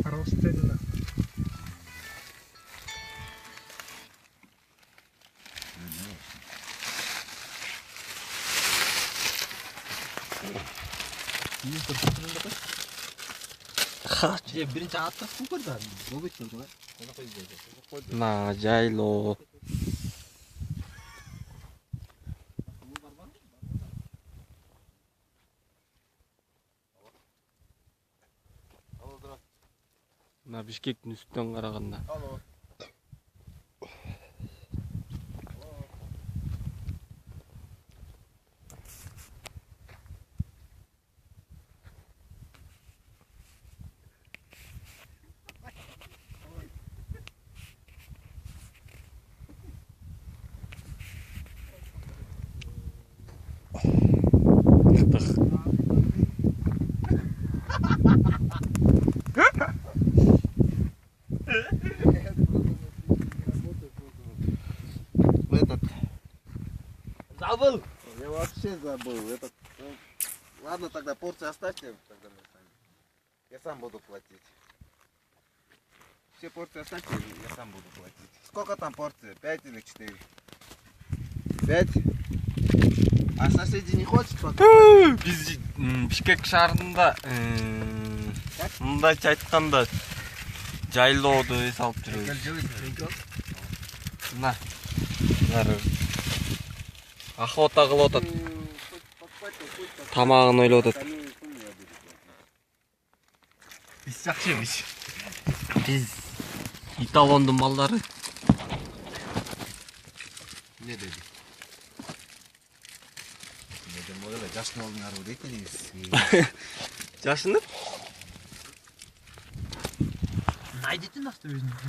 Ростельно. Birinchi atlas ko'rdi. Bo'g'itgan joy. На жайлоо. На Бишкектин үстүнөн караганда. Алло. Этот. Забыл. Я вообще забыл. Этот. Ну, ладно, тогда порцию оставьте. Тогда мы сами. Я сам буду платить. Все порции оставьте, я сам буду платить. Сколько там порций? 5 или 4? 5? А соседи не хочет покупать? Биз Бишкек шаарында мындайча айтканда жайлоодо эс алып жүрөбүз. На. Охота кылып атат. Тамагын ойлоп атат. Биз жакшы эмес. Биз Италондун малдары. Не dedi? Ne dedim o kadar yaşlı oldun araba değil mi? Жашынып? Найдите нас, что